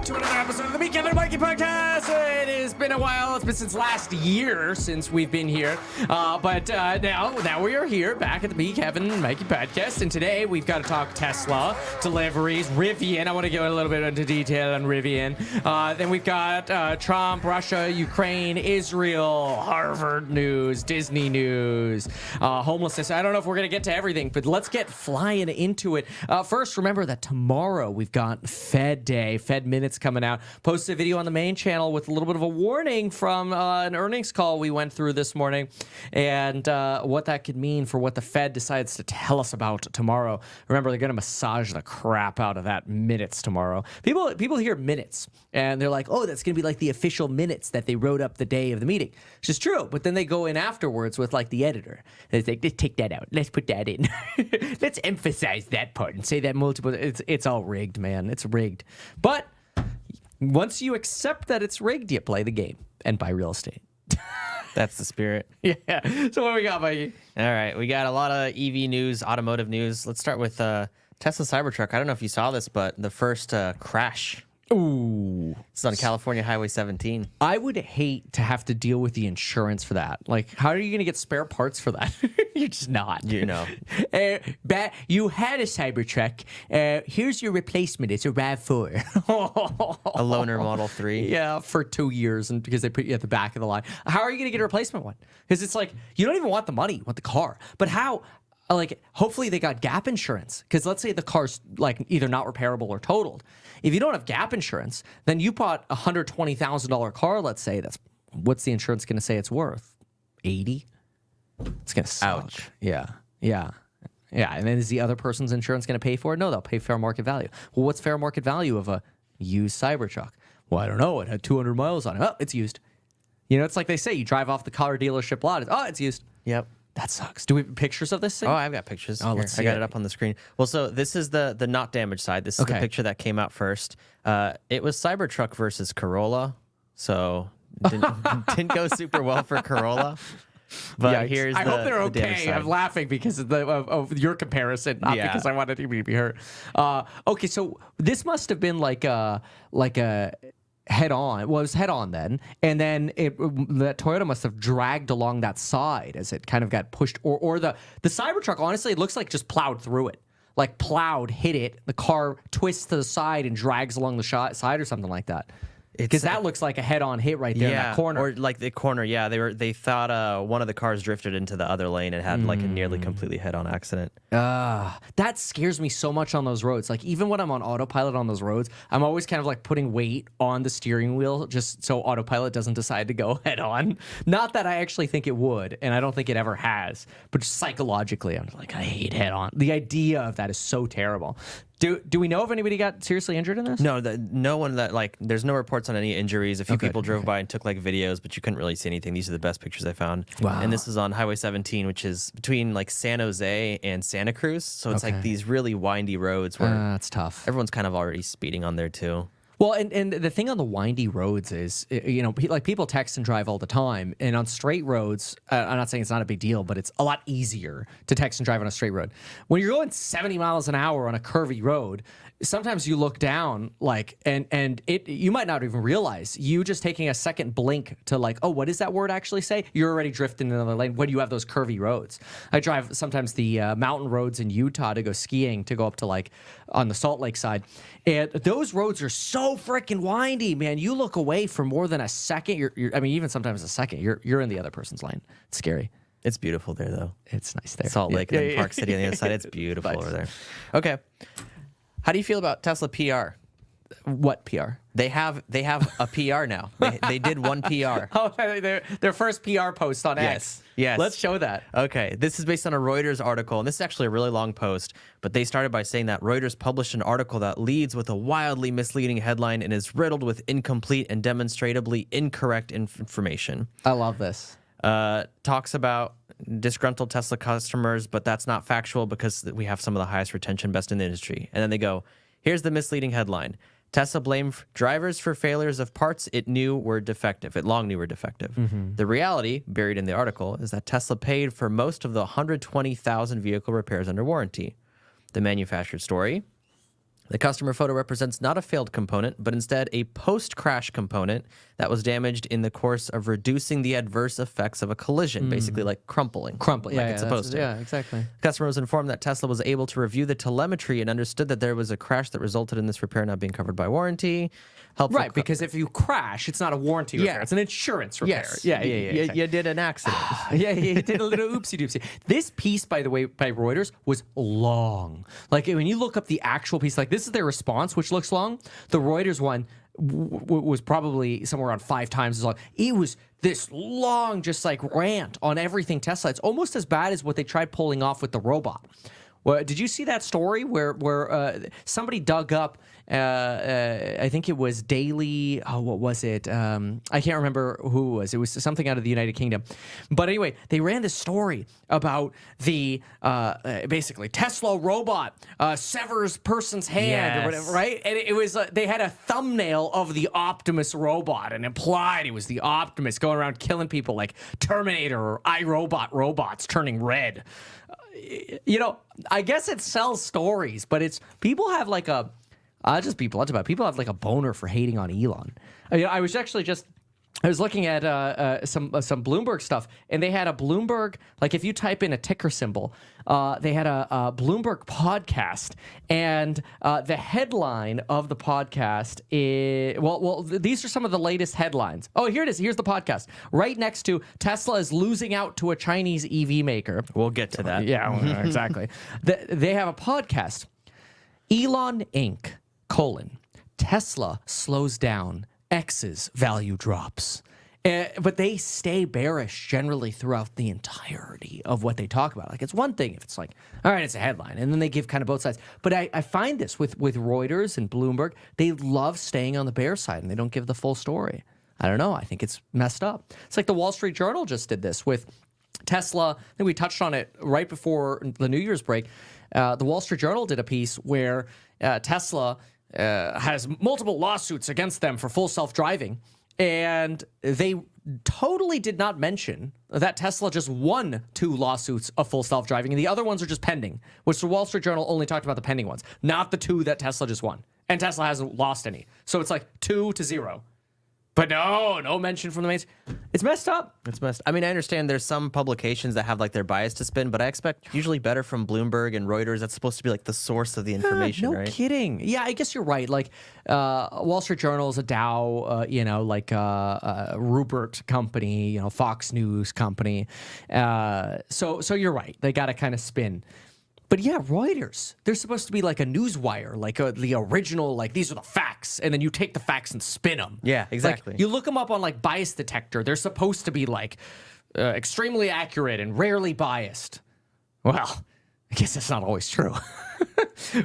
to another episode of the Beat Mikey Podcast. It has been a while. It's been since last year since we've been here. But now we are here back at the Beat Mikey Podcast. And today we've got to talk Tesla, deliveries, Rivian. I want to go a little bit into detail on Rivian. Then we've got Trump, Russia, Ukraine, Israel, Harvard news, Disney news, homelessness. I don't know if we're going to get to everything, but let's get flying into it. First, remember that tomorrow we've got Fed Day, Fed Minutes coming out. Posted a video on the main channel with a little bit of a warning from an earnings call we went through this morning, and what that could mean for what the Fed decides to tell us about tomorrow. Remember, they're going to massage the crap out of that minutes tomorrow. People hear minutes, and they're like, oh, that's going to be like the official minutes that they wrote up the day of the meeting, which is true. But then they go in afterwards with like the editor. They say, let's take that out. Let's put that in. Let's emphasize that part and say that multiple. It's all rigged, man. It's rigged. But once you accept that it's rigged, you play the game and buy real estate. That's the spirit. Yeah. So what do we got, Mikey? All right. We got a lot of EV news, automotive news. Let's start with Tesla Cybertruck. I don't know if you saw this, but the first crash. Ooh. It's on California Highway 17. I would hate to have to deal with the insurance for that. Like, how are you going to get spare parts for that? You're just not. You know. You had a Cybertruck. Here's your replacement. It's a RAV4. A loaner Model 3. Yeah, for 2 years, and because they put you at the back of the line. How are you going to get a replacement one? Because it's like, you don't even want the money, you want the car. But how? Like, hopefully they got gap insurance. Because let's say the car's like either not repairable or totaled. If you don't have gap insurance, then you bought a $120,000 car, let's say. What's the insurance going to say it's worth? 80? It's going to suck. Ouch. Yeah. And then is the other person's insurance going to pay for it? No, they'll pay fair market value. Well, what's fair market value of a used Cybertruck? Well, I don't know. It had 200 miles on it. Oh, it's used. You know, it's like they say, you drive off the car dealership lot. It's used. Yep. That sucks. Do we have pictures of this thing? Oh, I've got pictures. Oh, let's see I got it up on the screen. Well, so this is the not damaged side. This is the picture that came out first. It was Cybertruck versus Corolla, so didn't go super well for Corolla. But here's I hope they're okay. I'm laughing because of your comparison, not because I wanted to be hurt. Okay, so this must have been like a head-on. Well, it was head-on then, and then the Toyota must have dragged along that side as it kind of got pushed, or the Cybertruck, honestly, it looks like just plowed through it. Like plowed, hit it, the car twists to the side and drags along the side or something like that. Because that looks like a head-on hit right there in that corner. Or like the corner, they thought one of the cars drifted into the other lane and had like a nearly completely head-on accident. That scares me so much on those roads. Like, even when I'm on autopilot on those roads, I'm always kind of like putting weight on the steering wheel just so autopilot doesn't decide to go head-on. Not that I actually think it would, and I don't think it ever has, but just psychologically, I'm like, I hate head-on. The idea of that is so terrible. Do we know if anybody got seriously injured in this? No, no one that, like, there's no reports on any injuries. A few people drove by and took like videos, but you couldn't really see anything. These are the best pictures I found. Wow. And this is on Highway 17, which is between like San Jose and Santa Cruz. So it's like these really windy roads where that's tough. Everyone's kind of already speeding on there too. Well, and the thing on the windy roads is, you know, like people text and drive all the time. And on straight roads, I'm not saying it's not a big deal, but it's a lot easier to text and drive on a straight road. When you're going 70 miles an hour on a curvy road, sometimes you look down, like, and you might not even realize you just taking a second blink to like, oh, what does that word actually say? You're already drifting in another lane when you have those curvy roads. I drive sometimes the mountain roads in Utah to go skiing, to go up to like on the Salt Lake side. And those roads are so freaking windy, man. You look away for more than a second. I mean, even sometimes a second, you're in the other person's lane. It's scary. It's beautiful there, though. It's nice there. Salt Lake and then Park City on the other side. It's beautiful over there. Okay. How do you feel about Tesla PR? What PR? They have a PR now. They did one PR. Oh, their first PR post on X. Yes. Let's show that. Okay. This is based on a Reuters article, and this is actually a really long post, but they started by saying that Reuters published an article that leads with a wildly misleading headline and is riddled with incomplete and demonstrably incorrect information. I love this. Talks about disgruntled Tesla customers, but that's not factual because we have some of the highest retention best in the industry. And then they go, here's the misleading headline. Tesla blamed drivers for failures of parts it knew were defective. It long knew were defective. The reality, buried in the article, is that Tesla paid for most of the 120,000 vehicle repairs under warranty. The manufactured story The customer photo represents not a failed component, but instead a post-crash component that was damaged in the course of reducing the adverse effects of a collision, basically like crumpling. Crumpling, like it's supposed to. Yeah, exactly. The customer was informed that Tesla was able to review the telemetry and understood that there was a crash that resulted in this repair not being covered by warranty. Right, because if you crash, it's not a warranty repair. It's an insurance repair. Yes. Yeah. You did an accident. Yeah, you did a little oopsie-doopsie. This piece, by the way, by Reuters, was long. Like, when you look up the actual piece, like, this is their response, which looks long. The Reuters one was probably somewhere around 5 times as long. It was this long, just like rant on everything Tesla. It's almost as bad as what they tried pulling off with the robot. Well, did you see that story where somebody dug up? I think it was Daily. Oh, what was it? I can't remember who it was. It was something out of the United Kingdom. But anyway, they ran this story about the basically Tesla robot severs person's hand or whatever, right? And it was they had a thumbnail of the Optimus robot and implied it was the Optimus going around killing people like Terminator or iRobot robots turning red. You know, I guess it sells stories, but it's people have like a. I'll just be blunt about it. People have like a boner for hating on Elon. I was actually I was looking at some Bloomberg stuff, and they had a Bloomberg, like if you type in a ticker symbol, they had a Bloomberg podcast, and the headline of the podcast is, these are some of the latest headlines. Oh, here it is. Here's the podcast. Right next to Tesla is losing out to a Chinese EV maker. We'll get to that. Yeah, exactly. They have a podcast. Elon Inc. : Tesla slows down, X's value drops. But they stay bearish generally throughout the entirety of what they talk about. Like, it's one thing if it's like, all right, it's a headline, and then they give kind of both sides. But I find this with Reuters and Bloomberg, they love staying on the bear side, and they don't give the full story. I don't know. I think it's messed up. It's like the Wall Street Journal just did this with Tesla. I think we touched on it right before the New Year's break. The Wall Street Journal did a piece where Tesla has multiple lawsuits against them for full self-driving, and they totally did not mention that Tesla just won 2 lawsuits of full self-driving, and the other ones are just pending, which the Wall Street Journal only talked about the pending ones, not the 2 that Tesla just won. And Tesla hasn't lost any. So it's like 2-0. But no mention from the main. It's messed up. I mean, I understand there's some publications that have like their bias to spin, but I expect usually better from Bloomberg and Reuters. That's supposed to be like the source of the information, no right? Kidding. Yeah, I guess you're right. Like Wall Street Journal is a Dow, like Rupert company, Fox News company. So you're right. They got to kind of spin. But yeah, Reuters, they're supposed to be like a newswire, like the original, like these are the facts, and then you take the facts and spin them. Yeah, exactly. Like, you look them up on like bias detector. They're supposed to be like extremely accurate and rarely biased. Well, I guess that's not always true.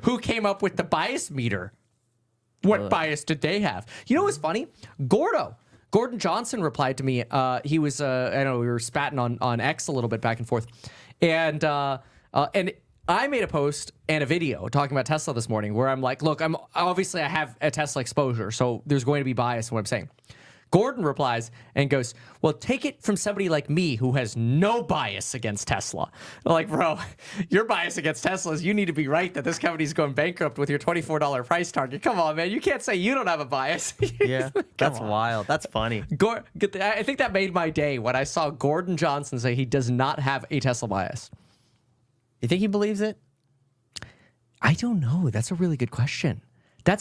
Who came up with the bias meter? What bias did they have? You know what's funny? Gordon Johnson replied to me. He was, I know we were spatting on X a little bit back and forth. And I made a post and a video talking about Tesla this morning where I'm like, look, I have a Tesla exposure, so there's going to be bias in what I'm saying. Gordon replies and goes, well, take it from somebody like me who has no bias against Tesla. I'm like, bro, your bias against Tesla is you need to be right that this company's going bankrupt with your $24 price target. Come on, man. You can't say you don't have a bias. Yeah, that's wild. That's funny. I think that made my day when I saw Gordon Johnson say he does not have a Tesla bias. You think he believes it? I don't know. That's a really good question. I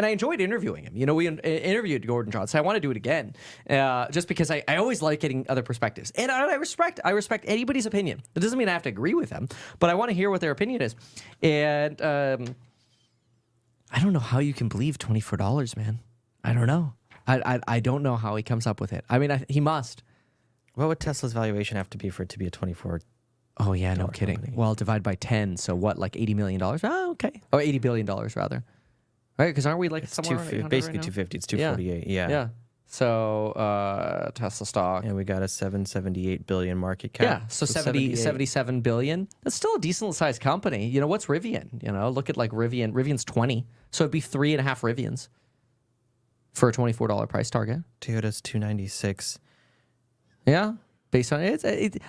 enjoyed interviewing him. We interviewed Gordon Johnson. I want to do it again, just because I always like getting other perspectives, and I respect anybody's opinion. It doesn't mean I have to agree with them, but I want to hear what their opinion is. And I don't know how you can believe $24, man. I don't know. I don't know how he comes up with it. I mean, he must. What would Tesla's valuation have to be for it to be a 24? Oh, yeah, no kidding. Company. Well, divide by 10, so what, like $80 million? Oh, okay. Or $80 billion, rather. Right, because aren't we like somewhere around 800 basically right now? 250. It's 248. Yeah. So, Tesla stock. And we got a 778 billion market cap. Yeah, so 77 billion. That's still a decent-sized company. What's Rivian? Look at like Rivian. Rivian's 20, so it'd be 3.5 Rivians for a $24 price target. Toyota's 296. Yeah. Based on it,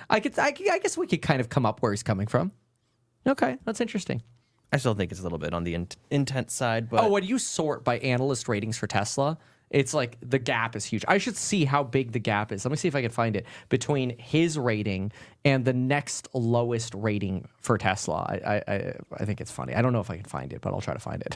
I guess we could kind of come up where he's coming from. Okay, that's interesting. I still think it's a little bit on the intense side, but Oh, when you sort by analyst ratings for Tesla, it's like the gap is huge. I should see how big the gap is. Let me see if I can find it between his rating and the next lowest rating for Tesla. I think it's funny. I don't know if I can find it, but I'll try to find it.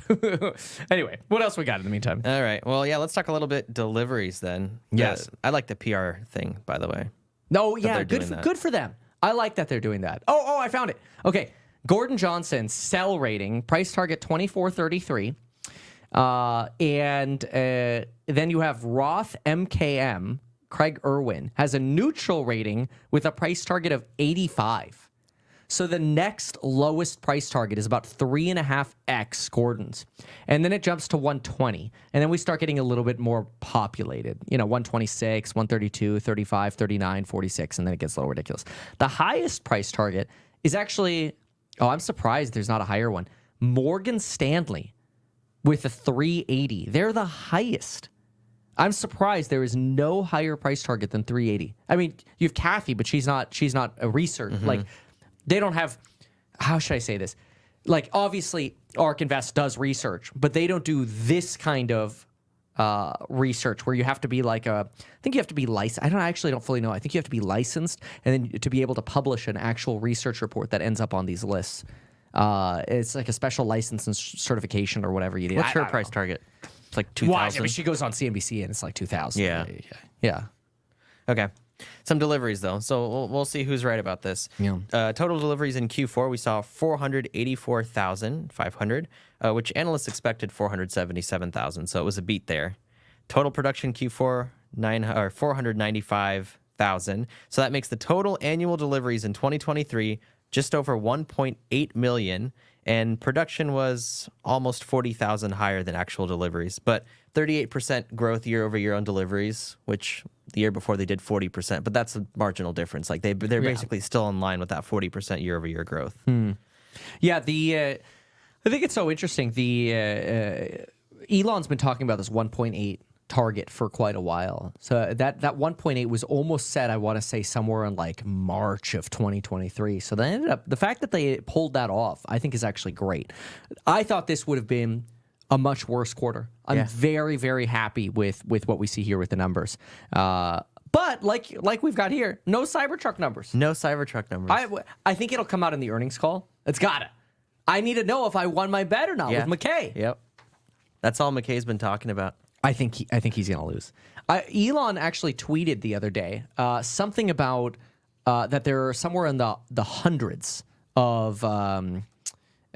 Anyway, what else we got in the meantime? all right. Well, yeah, let's talk a little bit deliveries then. Yes. I like the PR thing, by the way. No, yeah, they're good doing that. good for them. I like that they're doing that. Oh, I found it. Okay, Gordon Johnson sell rating price target 2433. And then you have Roth MKM, Craig Irwin, has a neutral rating with a price target of 85. So the next lowest price target is about 3.5x Gordon's. And then it jumps to 120. And then we start getting a little bit more populated. 126, 132, 35, 39, 46, and then it gets a little ridiculous. The highest price target is actually, I'm surprised there's not a higher one, Morgan Stanley with a 380. They're the highest. I'm surprised there is no higher price target than 380. I mean, you have Kathy, but she's not a research. Like, they don't have, how should I say this? Like, obviously, ARK Invest does research, but they don't do this kind of research where you have to be like I think you have to be licensed. I actually don't fully know. I think you have to be licensed and then to be able to publish an actual research report that ends up on these lists. It's like a special license and certification or whatever you need. What's her I don't price know. target? It's like Why? 2,000. I mean, she goes on CNBC and it's like 2,000. Yeah. Okay. Some deliveries, though. So we'll see who's right about this. Yeah. Total deliveries in Q4, we saw 484,500, which analysts expected 477,000. So it was a beat there. Total production Q4, 495,000. So that makes the total annual deliveries in 2023 just over 1.8 million. And production was almost 40,000 higher than actual deliveries. But 38% growth year over year on deliveries, which the year before they did 40%. But that's a marginal difference. Like they're basically still in line with that 40% year over year growth. Yeah, I think it's so interesting. Elon's been talking about this 1.8 target for quite a while. So that 1.8 was almost set, I want to say, somewhere in like March of 2023. So they ended up, the fact that they pulled that off, I think is actually great. I thought this would have been a much worse quarter. I'm very, very happy with what we see here with the numbers. But like we've got here, no Cybertruck numbers. No Cybertruck numbers. I think it'll come out in the earnings call. It's gotta. I need to know if I won my bet or not with McKay. Yep. That's all McKay's been talking about. I think he's gonna lose. Elon actually tweeted the other day something about that there are somewhere in the hundreds of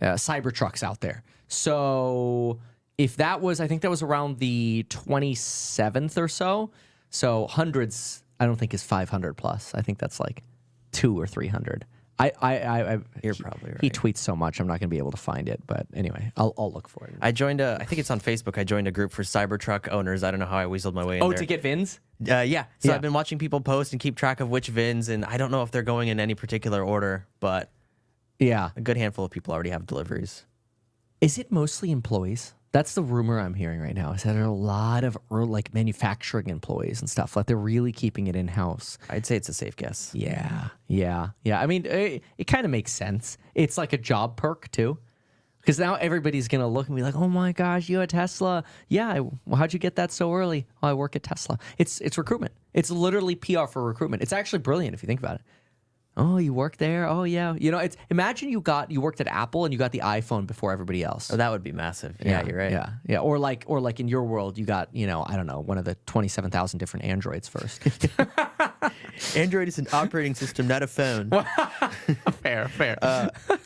Cybertrucks out there. So if that was, I think that was around the 27th or so. So hundreds, I don't think is 500 plus. I think that's like 200 or 300. You're probably right. He tweets so much, I'm not going to be able to find it. But anyway, I'll look for it. I joined I think it's on Facebook. I joined a group for Cybertruck owners. I don't know how I weaseled my way in there. To get VINs? Yeah. So I've been watching people post and keep track of which VINs, and I don't know if they're going in any particular order, but yeah, a good handful of people already have deliveries. Is it mostly employees? That's the rumor I'm hearing right now. Is that there are a lot of like manufacturing employees and stuff. Like they're really keeping it in house. I'd say it's a safe guess. Yeah. I mean, it kind of makes sense. It's like a job perk too, because now everybody's gonna look and be like, "Oh my gosh, you at Tesla? Yeah. Well, how'd you get that so early? Oh, I work at Tesla." It's recruitment. It's literally PR for recruitment. It's actually brilliant if you think about it. Oh, you work there? Oh, yeah. It's imagine you worked at Apple and you got the iPhone before everybody else. Oh, that would be massive. Yeah, you're right. Yeah. Or like in your world, you got, I don't know, one of the 27,000 different Androids first. Android is an operating system, not a phone. Fair.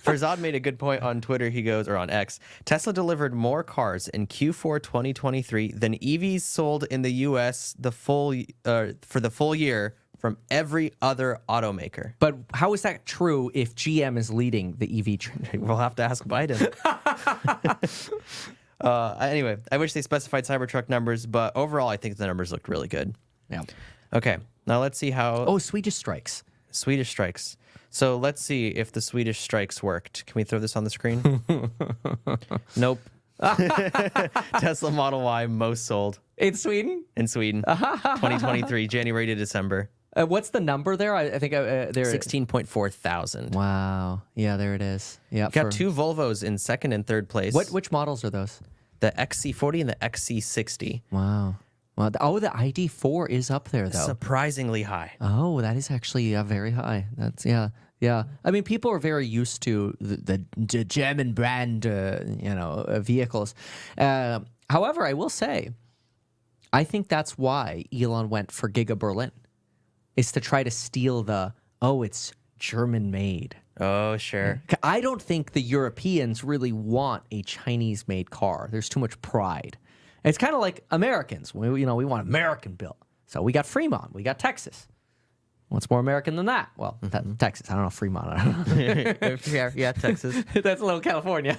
Farzad made a good point on Twitter. He goes, or on X, Tesla delivered more cars in Q4 2023 than EVs sold in the U.S. for the full year from every other automaker. But how is that true if GM is leading the EV trend? We'll have to ask Biden. Anyway, I wish they specified Cybertruck numbers, but overall, I think the numbers looked really good. Yeah. Okay, now let's see how... Oh, Swedish strikes. Swedish strikes. So let's see if the Swedish strikes worked. Can we throw this on the screen? Nope. Tesla Model Y most sold. In Sweden? In Sweden. 2023, January to December. What's the number there? I think there. 16.4 thousand. Wow. Yeah, there it is. Yeah. Got 2 Volvos in second and third place. Which models are those? The XC40 and the XC60. Wow. Well, the ID4 is up there though. Surprisingly high. Oh, that is actually very high. That's yeah. I mean, people are very used to the German brand, vehicles. However, I will say, I think that's why Elon went for Giga Berlin, is to try to steal it's German made. Oh, sure. I don't think the Europeans really want a Chinese made car. There's too much pride. It's kind of like Americans. We want American built. So we got Fremont. We got Texas. What's more American than that? Well, Texas. I don't know. Fremont. I don't know. yeah, Texas. That's a little California.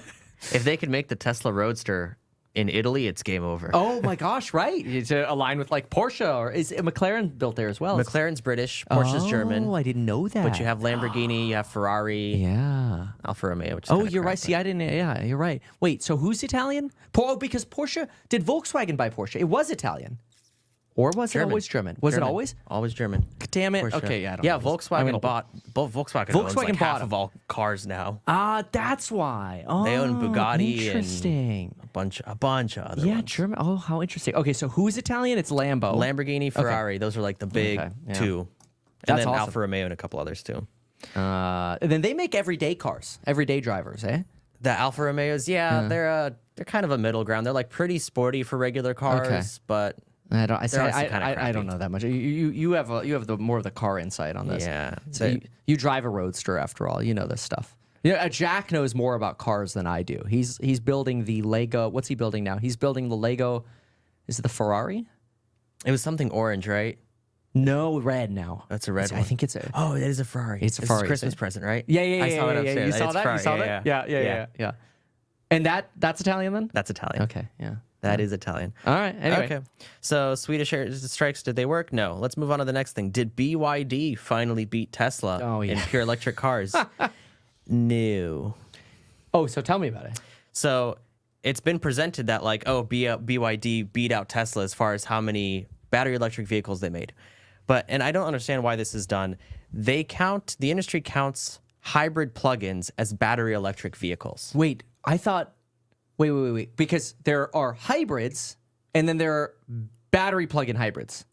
If they could make the Tesla Roadster in Italy, it's game over. Oh my gosh, right. It's aligned with like Porsche, or is McLaren built there as well? McLaren's British, Porsche's German. Oh, I didn't know that. But you have Lamborghini, you have Ferrari, yeah, Alfa Romeo, which is oh, you're right. See, I didn't. Yeah, you're right. Wait, so who's Italian? Because Porsche, did Volkswagen buy Porsche? It was Italian. Or was it always German? Was it always? Always German. Damn it. Porsche. Okay, yeah, I don't yeah, know. Volkswagen bought Volkswagen owns like half of all cars now. That's why. Oh, they own Bugatti interesting. and a bunch of other ones. German. Oh, how interesting. Okay, so who's Italian? It's Lambo. Lamborghini, Ferrari. Those are like the big two. And That's then awesome. Alfa Romeo and a couple others too. And then they make everyday cars, everyday drivers, eh? The Alfa Romeos, they're kind of a middle ground. They're like pretty sporty for regular cars, but I don't. I don't know that much. You have the more of the car insight on this. Yeah. So you drive a Roadster after all. You know this stuff. Yeah. Jack knows more about cars than I do. He's building the Lego. What's he building now? He's building the Lego. Is it the Ferrari? It was something orange, right? No, red now. That's a red one. I think it's a. Oh, that is a Ferrari. It's a Ferrari. It's a Christmas present, right? Yeah. I saw it upstairs. You saw It's that? Ferrari. You saw that? Yeah. And that's Italian then? That's Italian. Okay. Yeah. That is Italian. All right. Anyway. Okay. So Swedish air strikes, did they work? No. Let's move on to the next thing. Did BYD finally beat Tesla in pure electric cars? No. Oh, so tell me about it. So it's been presented that BYD beat out Tesla as far as how many battery electric vehicles they made. And I don't understand why this is done. The industry counts hybrid plug-ins as battery electric vehicles. Wait, I thought... Wait. Because there are hybrids, and then there are battery plug-in hybrids.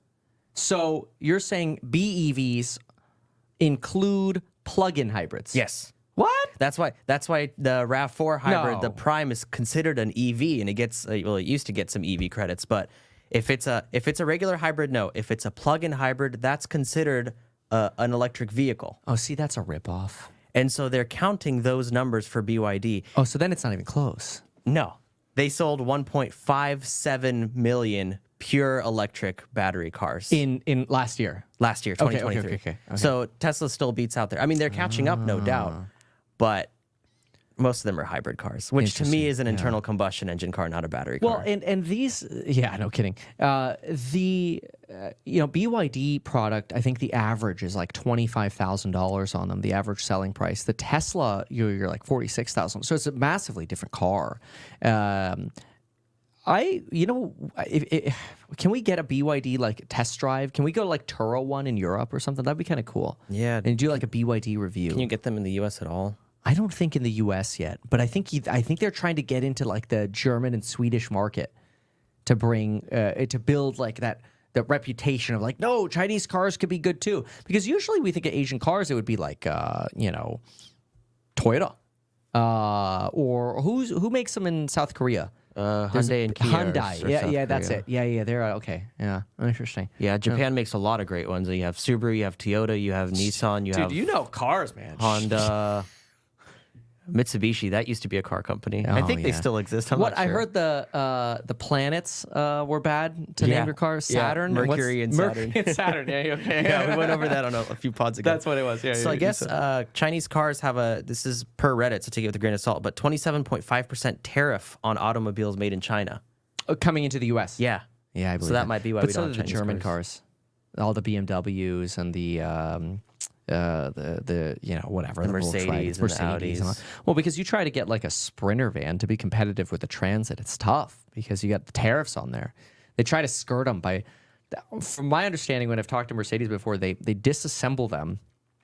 So you're saying BEVs include plug-in hybrids? Yes. What? That's why the RAV4 hybrid, the Prime, is considered an EV, and it gets it used to get some EV credits. But if it's a regular hybrid, no. If it's a plug-in hybrid, that's considered an electric vehicle. Oh, see, that's a ripoff. And so they're counting those numbers for BYD. Oh, so then it's not even close. No. They sold 1.57 million pure electric battery cars. In last year? Last year, 2023. Okay. So Tesla still beats out there. I mean, they're catching up, no doubt. But most of them are hybrid cars, which to me is an internal combustion engine car, not a battery car. Well, and these, no kidding. BYD product, I think the average is like $25,000 on them, the average selling price. The Tesla, you're like $46,000. So it's a massively different car. Can we get a BYD like test drive? Can we go to like Turo one in Europe or something? That'd be kind of cool. Yeah. And do like a BYD review. Can you get them in the U.S. at all? I don't think in the U.S. yet, but I think they're trying to get into like the German and Swedish market to bring to build like the reputation of like, no, Chinese cars could be good too. Because usually we think of Asian cars, it would be like Toyota, or who makes them in South Korea? Hyundai and Kia. Hyundai, that's it. Yeah, they're okay. Yeah, interesting. Yeah, Japan makes a lot of great ones. You have Subaru, you have Toyota, you have Nissan, you have you know cars, man. Honda. Mitsubishi, that used to be a car company. I think they still exist. I'm not sure. I heard the planets were bad to name your cars. Saturn, Mercury, and Saturn. Mercury and Saturn. Yeah, okay. Yeah, we went over that on a few pods ago. That's what it was. Yeah. So I guess Chinese cars have this is per Reddit, so take it with a grain of salt, but 27.5% tariff on automobiles made in China. Coming into the U.S. Yeah, I believe so that might be why we don't have the Chinese German cars, all the BMWs and the whatever the Mercedes and the Audis. Well, because you try to get like a Sprinter van to be competitive with the Transit, it's tough because you got the tariffs on there. They try to skirt them by from my understanding, when I've talked to Mercedes before, they disassemble them,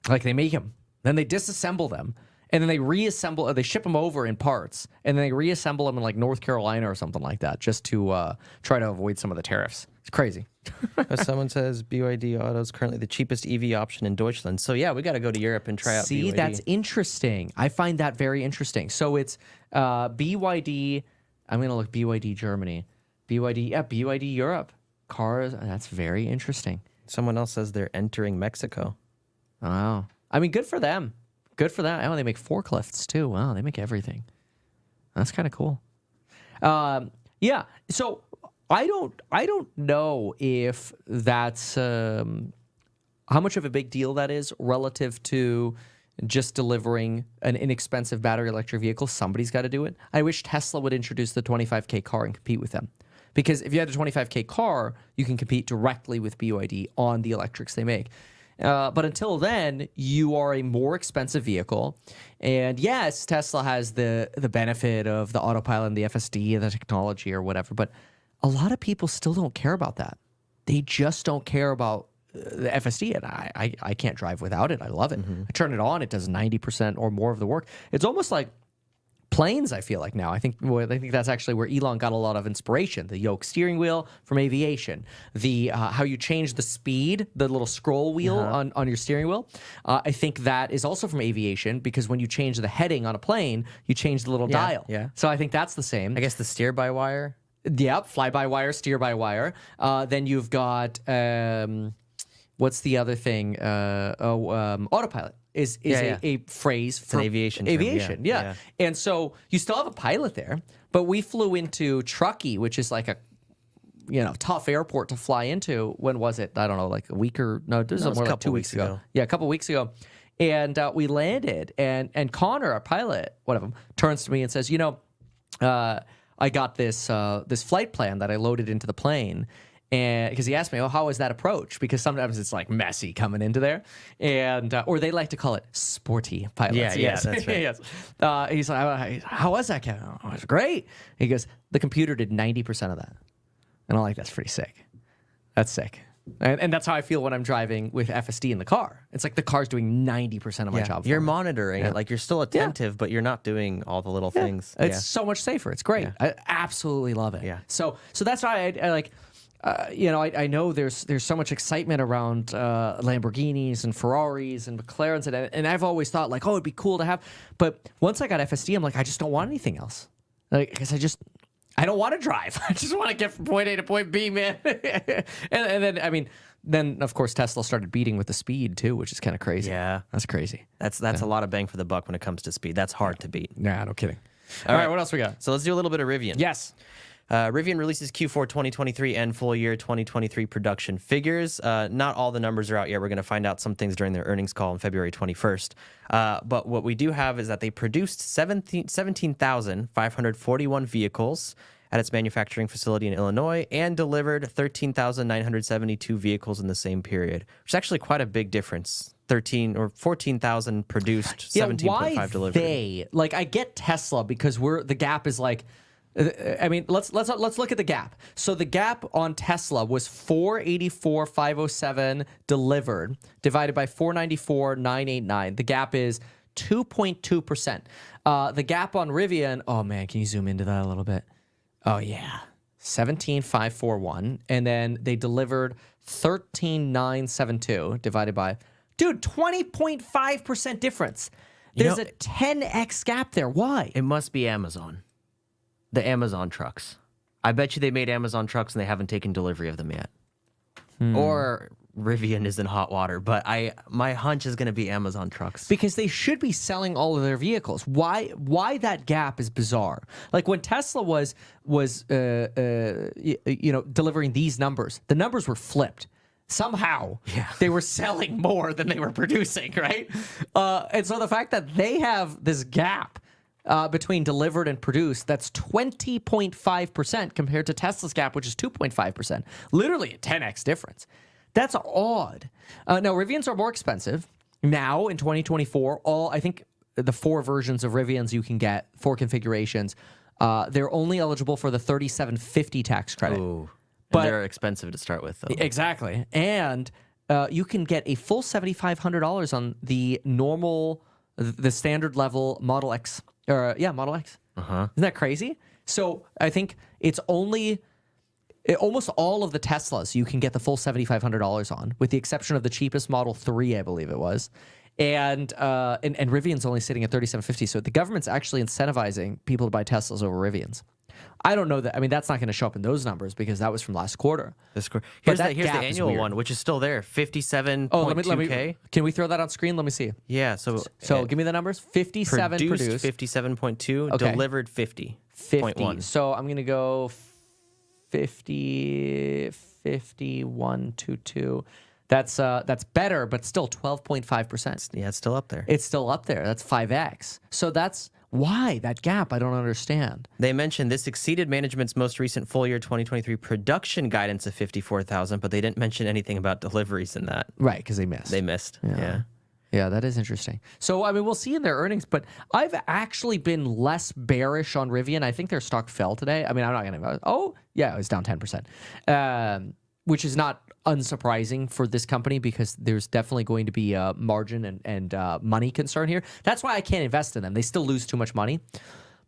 like they make them, then they disassemble them, and then they reassemble. They ship them over in parts, and then they reassemble them in like North Carolina or something like that, just to try to avoid some of the tariffs. It's crazy. Someone says BYD Auto is currently the cheapest EV option in Deutschland. So yeah, we got to go to Europe and try out See, BYD. that's interesting. I find that very interesting. So it's BYD. I'm going to look BYD Germany. BYD Europe. Cars. That's very interesting. Someone else says they're entering Mexico. Wow. I mean, good for them. Good for that. Oh, they make forklifts too. Wow, they make everything. That's kind of cool. Yeah. So I don't know if that's how much of a big deal that is relative to just delivering an inexpensive battery electric vehicle. Somebody's got to do it. I wish Tesla would introduce the 25K car and compete with them. Because if you had a 25K car, you can compete directly with BYD on the electrics they make. But until then, you are a more expensive vehicle. And yes, Tesla has the benefit of the autopilot and the FSD and the technology or whatever. But a lot of people still don't care about that. They just don't care about the FSD. And I can't drive without it. I love it. I turn it on. It does 90% or more of the work. It's almost like planes, I feel like now. I think that's actually where Elon got a lot of inspiration. The yoke steering wheel from aviation. The how you change the speed, the little scroll wheel on your steering wheel. I think that is also from aviation because when you change the heading on a plane, you change the little dial. Yeah. So I think that's the same. I guess the steer-by-wire. Yep, fly-by-wire, steer-by-wire. Then you've got, what's the other thing? Autopilot. Is a phrase for aviation term, aviation. Yeah. And so you still have a pilot there, but we flew into Truckee, which is like a tough airport to fly into. When was it? I don't know, like a week or no, this was more like 2 weeks ago. Yeah, a couple weeks ago. And we landed, and Connor, our pilot, one of them, turns to me and says, I got this this flight plan that I loaded into the plane. And because he asked me, how is that approach? Because sometimes it's like messy coming into there, and or they like to call it sporty pilots. Yeah, that's right. Yes. He's like, how was that, Kevin? Oh, it was great. He goes, the computer did 90% of that, and I'm like, that's pretty sick. That's sick. And that's how I feel when I'm driving with FSD in the car. It's like the car's doing 90% of my job. You're monitoring it. Like you're still attentive, but you're not doing all the little things. It's so much safer. It's great. I absolutely love it. Yeah. So that's why I like. I know there's so much excitement around Lamborghinis and Ferraris and McLarens, and I've always thought like, it'd be cool to have. But once I got FSD, I'm like, I just don't want anything else. Like, because I don't want to drive. I just want to get from point A to point B, man. and then of course Tesla started beating with the speed too, which is kind of crazy. Yeah, that's crazy. That's a lot of bang for the buck when it comes to speed. That's hard to beat. Nah, no kidding. All right, what else we got? So let's do a little bit of Rivian. Yes. Rivian releases Q4 2023 and full year 2023 production figures. Not all the numbers are out yet. We're going to find out some things during their earnings call on February 21st. But what we do have is that they produced 17,541 vehicles at its manufacturing facility in Illinois and delivered 13,972 vehicles in the same period, which is actually quite a big difference. 14,000 produced, 17.5 delivered. I get Tesla because the gap is like, let's look at the gap. So the gap on Tesla was 484,507 delivered divided by 494,989. The gap is 2.2%. The gap on Rivian, oh man, can you zoom into that a little bit? Oh yeah, 17,541, and then they delivered 13,972 divided by 20.5% difference. There's a 10x gap there. Why? It must be Amazon. The Amazon trucks. I bet you they made Amazon trucks and they haven't taken delivery of them yet. Or Rivian is in hot water, but my hunch is going to be Amazon trucks. Because they should be selling all of their vehicles. Why that gap is bizarre. Like when Tesla was delivering these numbers, the numbers were flipped. Somehow they were selling more than they were producing, right? And so the fact that they have this gap between delivered and produced, that's 20.5% compared to Tesla's gap, which is 2.5%. Literally a 10x difference. That's odd. Now, Rivians are more expensive. Now, in 2024, I think the 4 versions of Rivians you can get, 4 configurations, they're only eligible for the 3750 tax credit. Ooh. But they're expensive to start with, though. exactly. And you can get a full $7,500 on the standard level Model X. Model X. Isn't that crazy? So I think it's only almost all of the Teslas you can get the full $7,500 on, with the exception of the cheapest Model 3, I believe it was. And Rivian's only sitting at $3,750. So the government's actually incentivizing people to buy Teslas over Rivians. I don't know that. I mean, that's not going to show up in those numbers because that was from last quarter. Here's the gap is annual weird. one, which is still there, 57.2K. Oh, let me. Can we throw that on screen? Let me see. Yeah. So give me the numbers. 57 produced. 57.2, Okay. delivered 50. 50. So I'm going to go 50, 5122. That's better, but still 12.5%. Yeah, it's still up there. It's still up there. That's 5x. So that's why that gap. I don't understand. They mentioned this exceeded management's most recent full year 2023 production guidance of 54,000, but they didn't mention anything about deliveries in that. Right, because they missed. They missed. Yeah. Yeah, that is interesting. So, I mean, we'll see in their earnings, but I've actually been less bearish on Rivian. I think their stock fell today. I mean, I'm not going to... Oh, yeah, it was down 10%, which is not unsurprising for this company because there's definitely going to be a margin and money concern here. That's why I can't invest in them. They still lose too much money.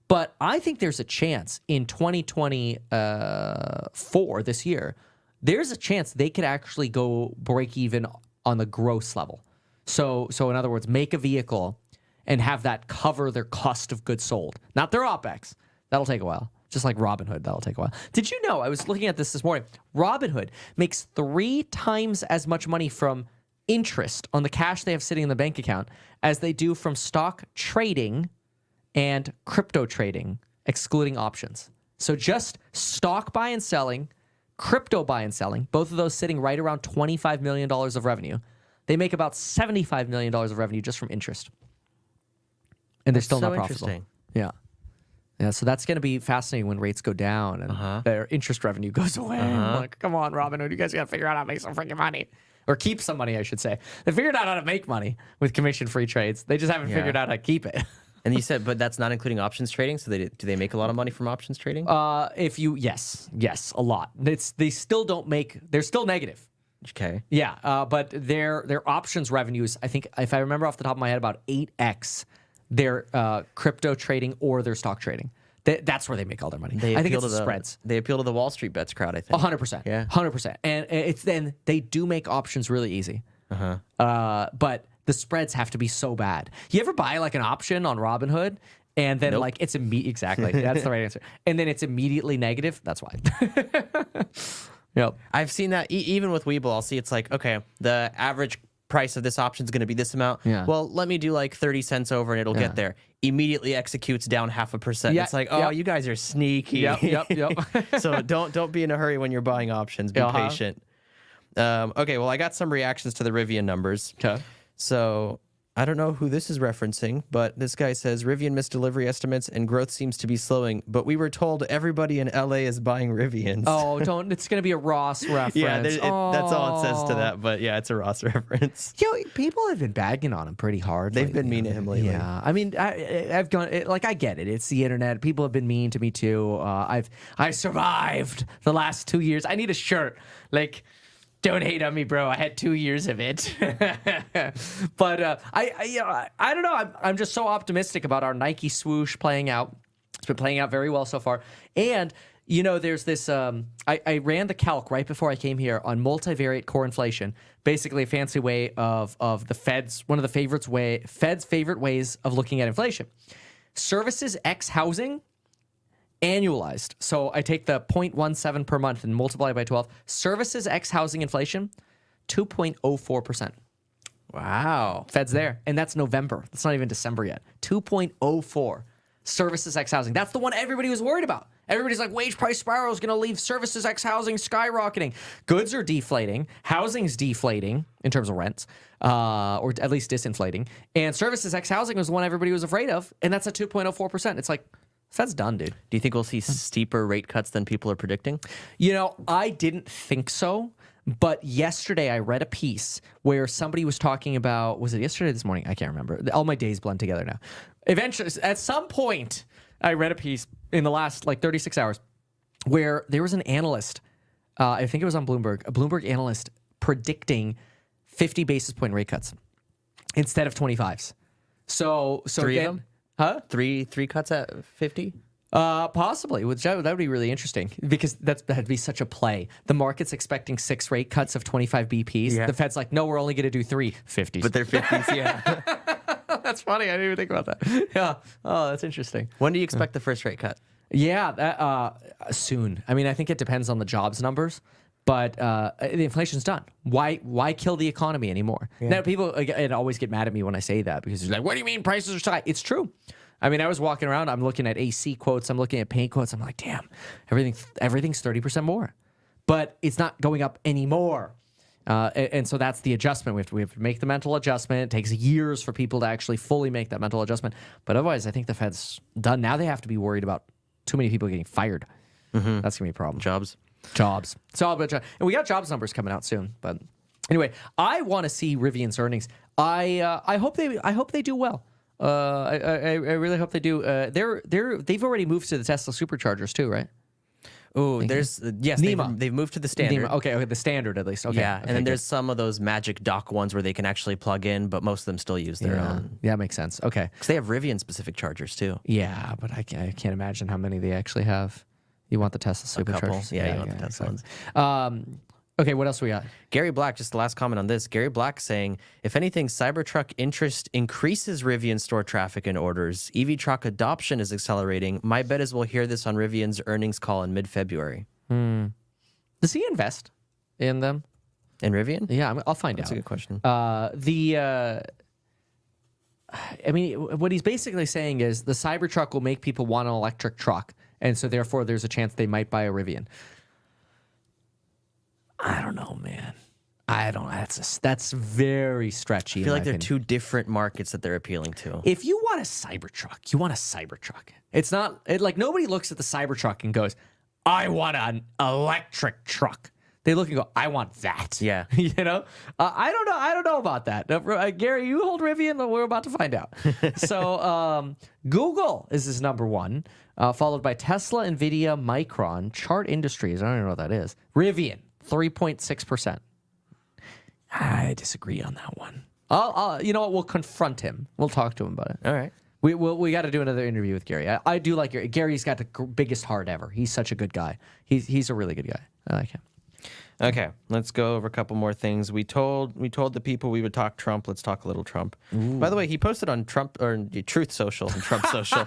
But I think there's a chance in 2024, this year, there's a chance they could actually go break even on the gross level. So in other words, make a vehicle and have that cover their cost of goods sold, not their OPEX. That'll take a while. Just like Robinhood, that'll take a while. Did you know, I was looking at this morning, Robinhood makes 3 times as much money from interest on the cash they have sitting in the bank account as they do from stock trading and crypto trading, excluding options. So just stock buy and selling, crypto buy and selling, both of those sitting right around $25 million of revenue. They make about $75 million of revenue just from interest. And they're still not profitable. Interesting. Yeah. Yeah, so that's going to be fascinating when rates go down and their interest revenue goes away. I'm like, come on, Robinhood, you guys got to figure out how to make some freaking money. Or keep some money, I should say. They figured out how to make money with commission-free trades. They just haven't figured out how to keep it. And you said, but that's not including options trading. So do they make a lot of money from options trading? Yes, a lot. They still don't make. They're still negative. Okay. Yeah, but their options revenues, I think, if I remember off the top of my head, about 8x their crypto trading or their stock trading. That's where they make all their money. I think it's the spreads. They appeal to the Wall Street bets crowd, I think. 100%. Yeah. 100%. And it's then they do make options really easy. But the spreads have to be so bad. You ever buy like an option on Robinhood and then like it's exactly. That's the right answer. And then it's immediately negative? That's why. Yep. I've seen that even with Webull. I'll see it's like, okay, the average price of this option is going to be this amount. Yeah. Well, let me do like 30 cents over and it'll get there. Immediately executes down 0.5%. Yeah, It's like, oh, you guys are sneaky. Yep. So don't be in a hurry when you're buying options. Be patient. Okay, well, I got some reactions to the Rivian numbers. Okay. So I don't know who this is referencing, but this guy says Rivian missed delivery estimates and growth seems to be slowing, but we were told everybody in LA is buying Rivians. Oh, it's going to be a Ross reference. Yeah, that's all it says to that, but yeah, it's a Ross reference. People have been bagging on him pretty hard. They've been mean to him lately. Yeah, I mean, I've gone I get it. It's the internet. People have been mean to me too. I survived the last 2 years. I need a shirt like. Don't hate on me, bro. I had 2 years of it. But I don't know. I'm just so optimistic about our Nike swoosh playing out. It's been playing out very well so far. And, there's this, I ran the calc right before I came here on multivariate core inflation, basically a fancy way of the Fed's, one of the Fed's favorite ways of looking at inflation. Services X housing, annualized. So I take the 0.17 per month and multiply it by 12. Services X housing inflation, 2.04%. Wow. Fed's there. And that's November. That's not even December yet. 2.04. Services X housing. That's the one everybody was worried about. Everybody's like, wage price spiral is going to leave services X housing skyrocketing. Goods are deflating. Housing's deflating in terms of rents, or at least disinflating. And services X housing was the one everybody was afraid of. And that's at 2.04%. It's like, Fed's done, dude. Do you think we'll see steeper rate cuts than people are predicting? I didn't think so. But yesterday I read a piece where somebody was talking about, was it yesterday or this morning? I can't remember. All my days blend together now. Eventually, at some point, I read a piece in the last 36 hours where there was an analyst I think it was on Bloomberg, a Bloomberg analyst predicting 50 basis point rate cuts instead of 25s. So Three of again, them? huh? Three cuts at 50? Possibly, which that would be really interesting because that'd be such a play. The market's expecting 6 rate cuts of 25 BPs. Yeah. The Fed's like, no, we're only going to do 3 50s. But they're 50s, yeah. That's funny. I didn't even think about that. Yeah. Oh, that's interesting. When do you expect the first rate cut? Yeah, that, soon. I mean, I think it depends on the jobs numbers, but the inflation's done. Why kill the economy anymore? Now, people again, always get mad at me when I say that because they're like, what do you mean prices are so high? It's true. I mean, I was walking around, I'm looking at AC quotes, I'm looking at paint quotes. I'm like, damn, everything's 30% more. But it's not going up anymore. And so that's the adjustment. We have to make the mental adjustment. It takes years for people to actually fully make that mental adjustment. But otherwise, I think the Fed's done. Now they have to be worried about too many people getting fired. That's going to be a problem. Jobs. So, and we got jobs numbers coming out soon. But anyway, I want to see Rivian's earnings. I hope they do well. I really hope they do. They've already moved to the Tesla superchargers too, right? Oh, there's yes, they've moved to the standard. Okay, the standard at least. Okay, Yeah, okay, and then good. there's some of those magic dock ones where they can actually plug in, but most of them still use their own. Yeah, makes sense. Okay, Because they have Rivian specific chargers too. yeah, but I can't imagine how many they actually have. You want the Tesla couple. superchargers? Yeah, you want the Tesla ones. Okay, what else we got? Gary Black, just the last comment on this. Gary Black saying, if anything, Cybertruck interest increases Rivian store traffic and orders. EV truck adoption is accelerating. My bet is we'll hear this on Rivian's earnings call in mid-February. Does he invest in them? In Rivian? Yeah, I'll find That's out. a good question. I mean, what he's basically saying is the Cybertruck will make people want an electric truck, and so therefore there's a chance they might buy a Rivian. I don't know, man. I don't. That's very stretchy. I feel like they're two different markets that they're appealing to. If you want a Cybertruck, you want a Cybertruck. It's not like nobody looks at the Cybertruck and goes, "I want an electric truck." They look and go, "I want that." Yeah. you know. I don't know. I don't know about that. Gary, you hold Rivian. We're about to find out. So Google is his number one, followed by Tesla, Nvidia, Micron, Chart Industries. I don't even know what that is. Rivian, 3.6%. I disagree on that one. You know what? We'll confront him. We'll talk to him about it. All right. We got to do another interview with Gary. I do like Gary. Gary's got the biggest heart ever. He's such a good guy. He's a really good guy. I like him. Okay, let's go over a couple more things. We told the people we would talk Trump. Let's talk a little Trump. By the way, he posted on Trump or Truth Social and Trump Social.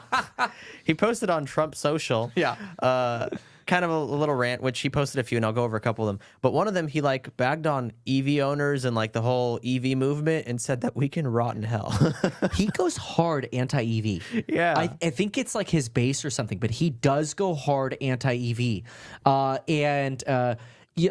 He posted on Trump Social. Yeah. Kind of a little rant, which he posted a few, and I'll go over a couple of them. But one of them, he like bagged on EV owners and like the whole EV movement and said that we can rot in hell. He goes hard anti-EV. Yeah. I think it's like his base or something, but he does go hard anti-EV.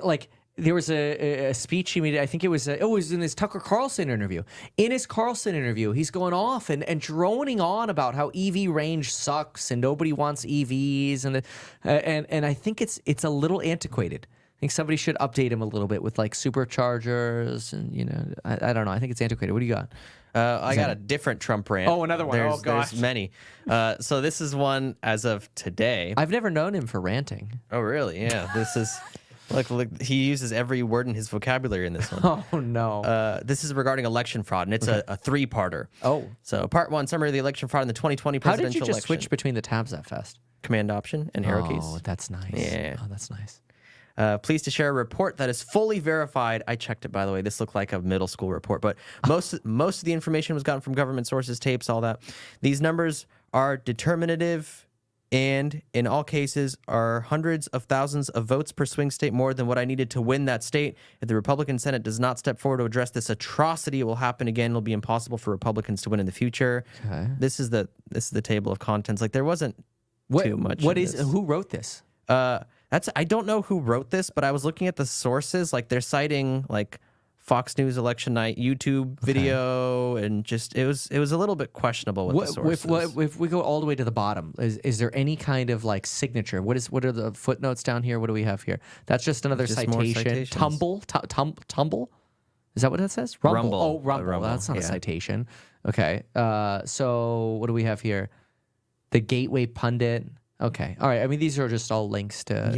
Like there was a speech he made. I think it was in his Tucker Carlson interview. In his Carlson interview, he's going off and droning on about how EV range sucks and nobody wants EVs and I think it's a little antiquated. I think somebody should update him a little bit with like superchargers and I don't know. I think it's antiquated. What do you got? I got a different Trump rant. Oh, another one. There's, Oh, gosh. There's many. So this is one as of today. I've never known him for ranting. Oh, really? Yeah. This is... Look, he uses every word in his vocabulary in this one. Oh, no. This is regarding election fraud, and it's a three-parter. Oh. So part one, summary of the election fraud in the 2020 How presidential did you just election. switch between the tabs that fast? Command Option and arrow keys. Oh, that's nice. Yeah. Oh, that's nice. Pleased to share a report that is fully verified. I checked it, by the way. This looked like a middle school report, but most of the information was gotten from government sources, tapes, all that. These numbers are determinative and in all cases are hundreds of thousands of votes per swing state more than what I needed to win that state. If the Republican Senate does not step forward to address this atrocity, it will happen again. It'll be impossible for Republicans to win in the future. Okay. This is the table of contents. Like there wasn't too much. Who wrote this? I don't know who wrote this, but I was looking at the sources. Like they're citing like Fox News election night YouTube video, and just it was a little bit questionable with the sources. If we go all the way to the bottom, is there any kind of like signature? What are the footnotes down here? What do we have here? That's just another Just more citation. citations. Tumble. Is that what that says? Rumble. Rumble. Oh, Rumble. Rumble, That's not a yeah. citation. Okay. So what do we have here? The Gateway Pundit. Okay. All right. I mean, these are just all links to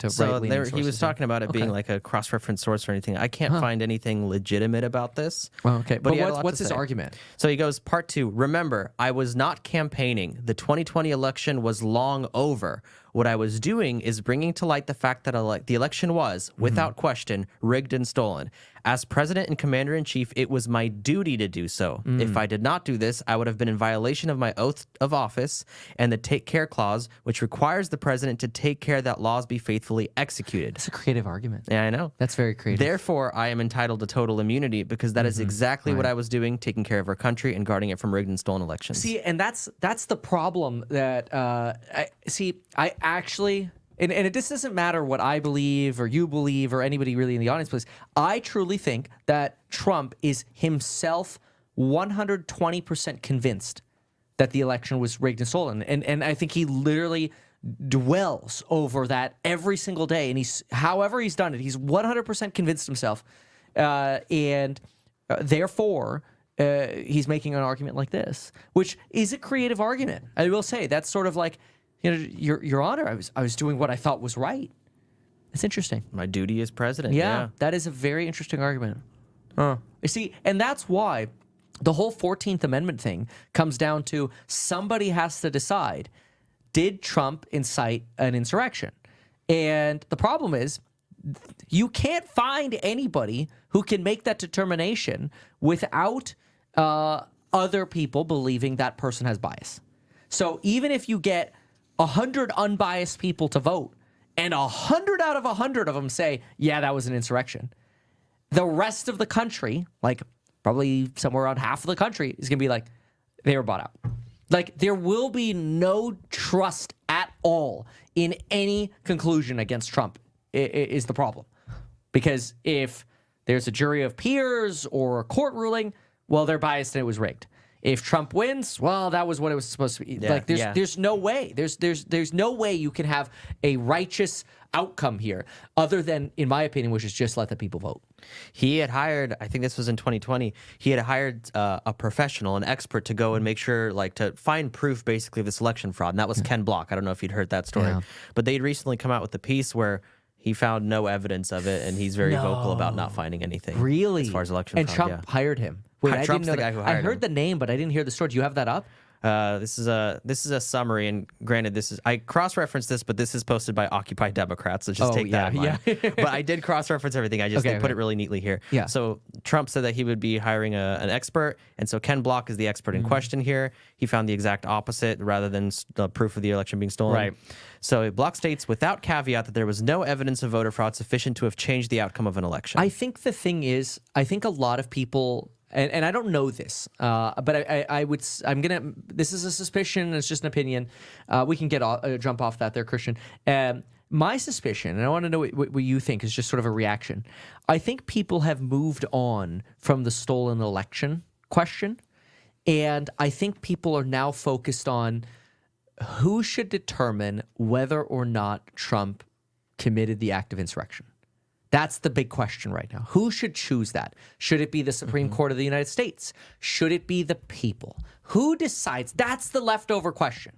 So right-leaning he sources was talking about it being like a cross-reference source or anything. I can't find anything legitimate about this. Oh, okay. But he had a lot what's to his say. argument? So he goes, part 2, remember, I was not campaigning. The 2020 election was long over. What I was doing is bringing to light the fact that the election was, without question, rigged and stolen. As president and commander-in-chief, it was my duty to do so. If I did not do this, I would have been in violation of my oath of office and the Take Care Clause, which requires the president to take care that laws be faithfully executed. It's a creative argument. Yeah, I know. That's very creative. Therefore, I am entitled to total immunity because that is exactly what I was doing, taking care of our country and guarding it from rigged and stolen elections. See, and that's the problem that I actually, and this doesn't matter what I believe or you believe or anybody really in the audience believes. I truly think that Trump is himself 120% convinced that the election was rigged and stolen, and I think he literally dwells over that every single day. And however he's done it, he's 100% convinced himself, and therefore. He's making an argument like this, which is a creative argument. I will say that's sort of like, Your Honor, I was doing what I thought was right. It's interesting. My duty as president. Yeah, that is a very interesting argument. You see, and that's why the whole 14th Amendment thing comes down to somebody has to decide, did Trump incite an insurrection? And the problem is, you can't find anybody who can make that determination without other people believing that person has bias. So even if you get 100 unbiased people to vote and 100 out of 100 of them say, yeah, that was an insurrection, the rest of the country, like probably somewhere around half of the country, is going to be like, they were bought out. Like, there will be no trust at all in any conclusion against Trump is the problem. Because if there's a jury of peers or a court ruling, well, they're biased and it was rigged. If Trump wins, well, that was what it was supposed to be. There's no way. There's no way you can have a righteous outcome here, other than, in my opinion, which is just let the people vote. He had hired, I think this was in 2020, he had hired a professional, an expert, to go and make sure, to find proof, basically, of this election fraud. And that was Ken Block. I don't know if you'd heard that story. Yeah. But they'd recently come out with a piece where he found no evidence of it, and he's very vocal about not finding anything. Really? As far as election and fraud, Trump hired him. Wait, I Trump's didn't know the guy that. who hired I heard him. the name, but I didn't hear the story. Do you have that up? This is a summary, and granted, I cross-referenced this, but this is posted by Occupy Democrats, so just take that in mind. But I did cross-reference everything. They put it really neatly here. Yeah. So Trump said that he would be hiring an expert, and so Ken Block is the expert in question here. He found the exact opposite rather than the proof of the election being stolen. Right. So Block states, without caveat, that there was no evidence of voter fraud sufficient to have changed the outcome of an election. I think the thing is, I think a lot of people, and I don't know this, but this is a suspicion, it's just an opinion. We can jump off that there, Christian. My suspicion, and I want to know what you think, is just sort of a reaction. I think people have moved on from the stolen election question, and I think people are now focused on who should determine whether or not Trump committed the act of insurrection. That's the big question right now. Who should choose that? Should it be the Supreme Court of the United States? Should it be the people? Who decides? That's the leftover question.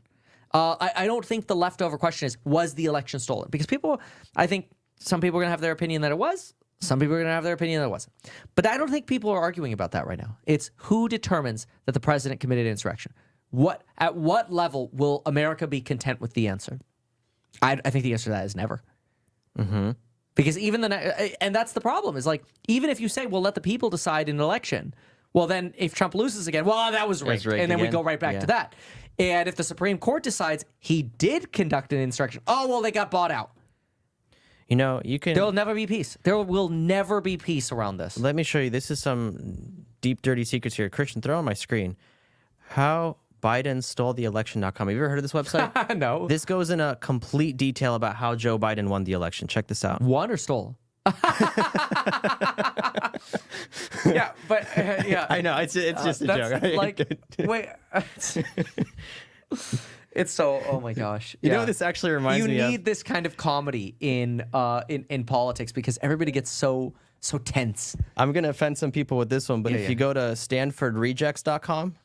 I don't think the leftover question was the election stolen? Because I think some people are going to have their opinion that it was. Some people are going to have their opinion that it wasn't. But I don't think people are arguing about that right now. It's who determines that the president committed insurrection. At what level will America be content with the answer? I think the answer to that is never. Because and that's the problem, is even if you say, well, let the people decide in an election, well, then if Trump loses again, well, that was rigged. And then we go right back to that. And if the Supreme Court decides he did conduct an insurrection, oh, well, they got bought out. There'll never be peace. There will never be peace around this. Let me show you. This is some deep, dirty secrets here. Christian, throw on my screen. How Biden stole the election.com. Have you ever heard of this website? No. This goes in a complete detail about how Joe Biden won the election. Check this out. Won or stole? Yeah, but yeah. I know. It's just a joke. Wait. It's so. Oh my gosh. You know what this actually reminds me of? You need this kind of comedy in politics because everybody gets so tense. I'm gonna offend some people with this one, but if you go to StanfordRejects.com.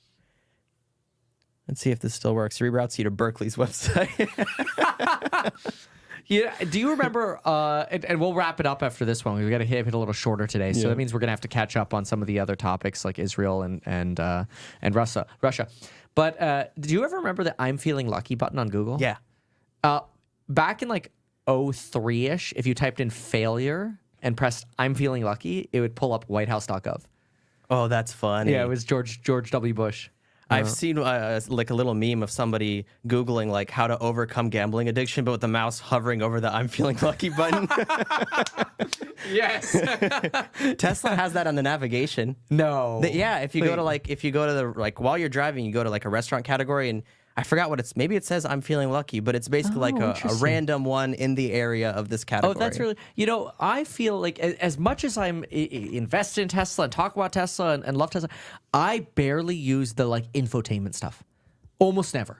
Let's see if this still works. It reroutes you to Berkeley's website. Yeah. Do you remember? And we'll wrap it up after this one. We got to hit a little shorter today, so that means we're gonna have to catch up on some of the other topics like Israel and Russia. But do you ever remember the "I'm feeling lucky" button on Google? Yeah. Back in like 03-ish, if you typed in "failure" and pressed "I'm feeling lucky," it would pull up whitehouse.gov. Oh, that's funny. Yeah, it was George W. Bush. I've seen like a little meme of somebody Googling like how to overcome gambling addiction, but with the mouse hovering over the "I'm feeling lucky" button. Yes. Tesla has that on the navigation. No. Yeah, if you go to the like while you're driving, you go to like a restaurant category, and I forgot what it's. Maybe it says "I'm feeling lucky," but it's basically like a random one in the area of this category. Oh, that's really. I feel like as much as I'm invested in Tesla and talk about Tesla and love Tesla, I barely use the like infotainment stuff. Almost never.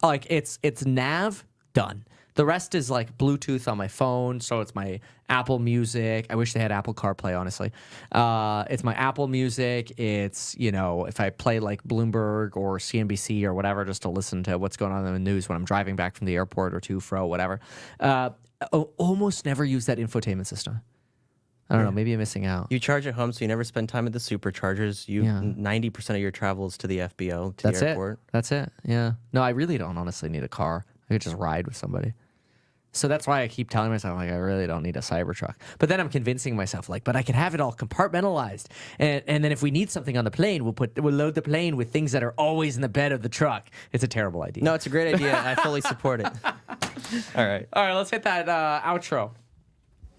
Like it's nav done. The rest is like Bluetooth on my phone, so it's my Apple Music. I wish they had Apple CarPlay, honestly. It's my Apple Music. It's, if I play like Bloomberg or CNBC or whatever, just to listen to what's going on in the news when I'm driving back from the airport or to, fro, whatever. Almost never use that infotainment system. I don't know. Maybe I'm missing out. You charge at home, so you never spend time at the superchargers. 90% of your travel is to the FBO, to the airport. That's it. Yeah. No, I really don't honestly need a car. I could just ride with somebody. So that's why I keep telling myself, like, I really don't need a Cybertruck. But then I'm convincing myself, like, but I can have it all compartmentalized. And then if we need something on the plane, we'll load the plane with things that are always in the bed of the truck. It's a terrible idea. No, it's a great idea. I fully support it. All right. All right, let's hit that outro.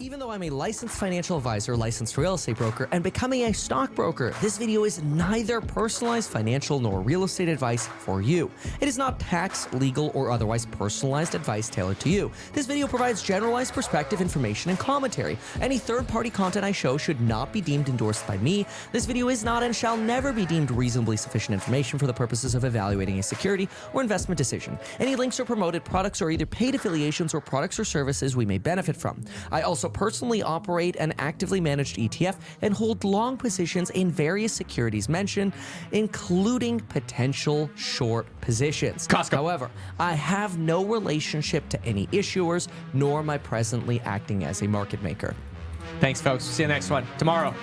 Even though I'm a licensed financial advisor, licensed real estate broker, and becoming a stockbroker, this video is neither personalized financial nor real estate advice for you. It is not tax, legal, or otherwise personalized advice tailored to you. This video provides generalized perspective, information, and commentary. Any third-party content I show should not be deemed endorsed by me. This video is not and shall never be deemed reasonably sufficient information for the purposes of evaluating a security or investment decision. Any links or promoted products are either paid affiliations or products or services we may benefit from. I also personally operate an actively managed ETF and hold long positions in various securities mentioned, including potential short positions. Costco. However, I have no relationship to any issuers, nor am I presently acting as a market maker. Thanks, folks. See you next one tomorrow.